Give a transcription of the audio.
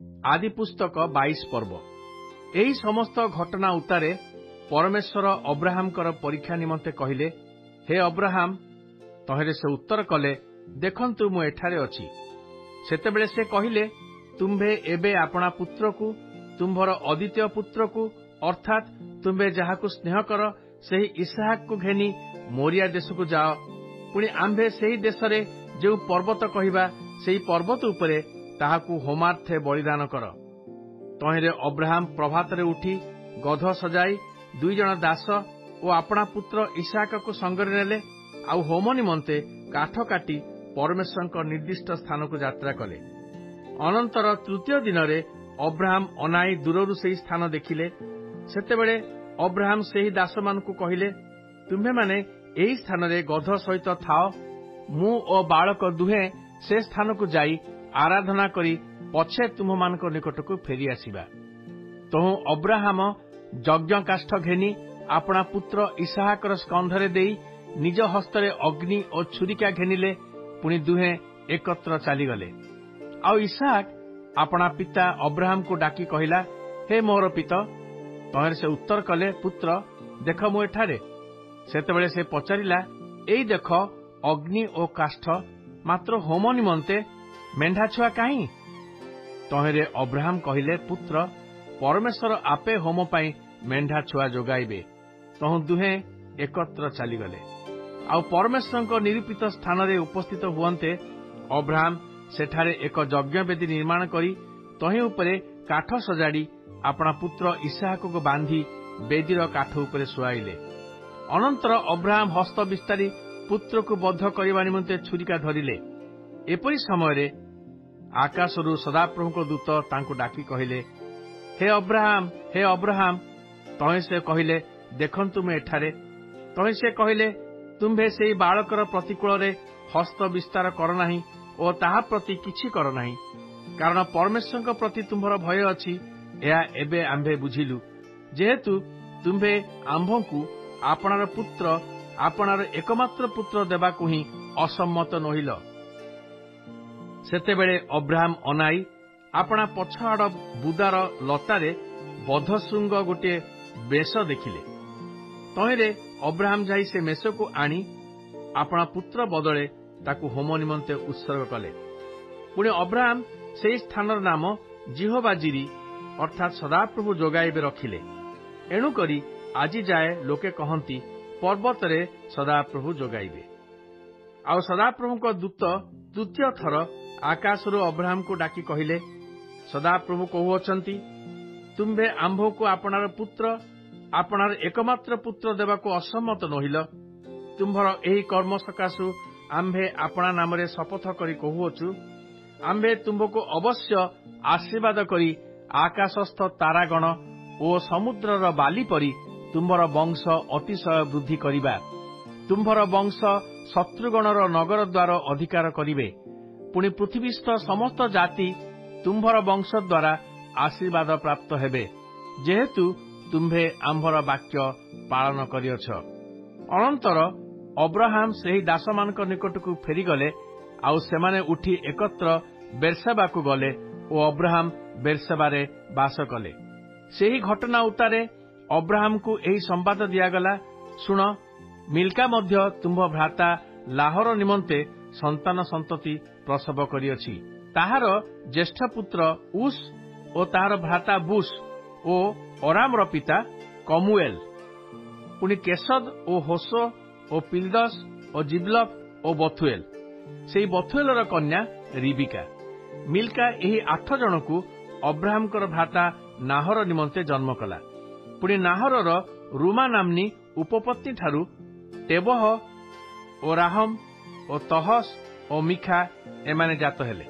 आदि पुस्तक 22 पर्व। एही समस्त घटना उतारे परमेश्वर अब्राहम परीक्षा निमंते कहिले, हे अब्राहम। तहेरे से उत्तर कले, देखंतु मु एठारे अछि। सेतेबेले से कहिले, तुम्भे एबे आपणा पुत्रकु, तुम्भर अद्वितीय पुत्रकु अर्थात तुम्भे जाहाकु स्नेह कर सेही इसहाक को घेनी मोरिया देशकु जाओ। पुणी आम्भे सेही देशरे जो पर्वत कहिबा सेही पर्वत उपरे ताहाकु होमार्थे बलिदान कर। तहेरे अब्राहम प्रभातरे उठी गध सजाई 2 जण दास और आपणा पुत्र इसहाक को संगरे नेले, आउ होम निमंते काठ काटी परमेश्वर निर्दिष्ट स्थान को यात्रा कले। अनंतर तृतीय दिन रे अब्राहम अनाई दूररु सेही स्थान देखिले। सेतेबेले अब्राहम सेही दास मानकु कहिले, तुम्हे माने एही स्थान रे गध सहित थाओ, मु ओ बालक दुहे से स्थान को जाई आराधना करी पछे तुम मानक निकटकु फेरी आसीबा। तहु अब्राहम यज्ञ काष्ठ घेनी आपणा पुत्र इसहाकर स्कंधरे देई निज हस्तरे अग्नि और छुरिका घेनिले। पुणी दुहे एकत्र चलीगले। आउ इसहाक आपणा पिता अब्राहम को डाकी कहिला, हे मोर पिता। तहेर से उत्तर कले, पुत्र देख मु एठारे। सेतेबेले से पचारिला, एई देख अग्नि और काष्ठ, मात्र होम निमंते मेंढा छुआ काई? तहेरे अब्राहम कहिले, पुत्र परमेश्वर आपे होम पाई मेंढा छुआ जोगाइबे। तहु दुहे एकत्र चलीगले। आउ परमेश्वर निरूपित स्थान रे उपस्थित हुअन्ते अब्राहम सेठारे एक यज्ञ वेदी निर्माण करी तही उपरे काठ सजाड़ी आपणा पुत्र इसहाक को बांधी वेदीर काठ उपरे सुआइले। अनंतर अब्राहम हस्त विस्तारी पुत्र को बद्ध करने निमंते छुरिका धरिले। एपरी समय आकाशरु सदाप्रभु को दूत तांको डाकी कहिले, हे अब्राहम, हे अब्राहम। तहे से कहिले, देखंतु मैं एठारे। तहे से कहिले, तुम्भे सेही बालकर प्रतिकूल रे हस्त विस्तार कर नाही और ताहा प्रति किछि कर नाही, कारण परमेश्वर प्रति तुम्भर भय अछि। या एबे आम्भे बुझिलु, जेहेतु तुम्भे आम्भंकु आपणार पुत्र, आपणार एकमात्र पुत्र देबाकु ही असम्मत नहिल। सेतेबेले अब्राहम अनाई आपणा पछआड़ बुदार लतारे बधशृंग गोटे बेश देखिले। तहेरे अब्राहम जाई से मेष को आनी आपणा पुत्र बदले ताकू होम निमंते उत्सर्ग कले। पुणे अब्राहम से स्थानर नाम जिहोबाजिरी अर्थात सदाप्रभु जोगाइबे रखिले। एणुकरी आज जाए लोके कहती पर्वत रे सदाप्रभु जोगाइबे। आउ सदाप्रभु दूत तृतीय थर आकाशरु अब्राहम को डाकी कहिले, सदाप्रभु कहुअछंती, तुम्भे आम्भ को आपणार पुत्र, आपणार एकमात्र पुत्र देवाको असम्मत नहिल। तुम्भर एही कर्म सकाशु आम्भे आपणा नामरे शपथ करी कहुअछु, आम्भे तुम्भको अवश्य आशीर्वाद करी आकाशस्थ तारागण ओ समुद्रर बाली परी तुम्भर वंश अतिशय वृद्धि करिबा। तुम्भर वंश शत्रुगणर नगर द्वार अधिकार करिवे। पुणी पृथ्वीस्थ समस्त जाति तुम्भर वंश द्वारा आशीर्वाद प्राप्त हेबे, जेहेतु तुम्भे आम्भर वाक्य पालन करिअछ। अनंतर अब्राहम सेही दासमानक निकटकू फेरीगले, आउ सेमाने उठी एकत्र बेर्साबा को गले ओ अब्राहम बेर्साबारे बास कले। सेही घटना उतारे अब्राहम को एही संवाद दियागला, सुन, मिल्का मध्य तुम्भ भ्राता लाहर निमंते संतान संतति प्रसव करिअछि। ताहार ज्येष्ठ पुत्र उस ओ ताहार भ्राता बुस ओ अरामर पिता कमुएल। पुणी केसद ओ होसो ओ पिल्दस ओ जिब्लफ ओ बथुएल, सेही बथुएलर कन्या रिबिका। मिल्का एही 8 जन को अब्राहम भ्राता नाहर निमंते जन्म कला। पुणी नाहरर रुमा नामनी उपपत्नी ठारू टेबह ओ राहम ओ तहस ओ मिखा एमाने जात हेले।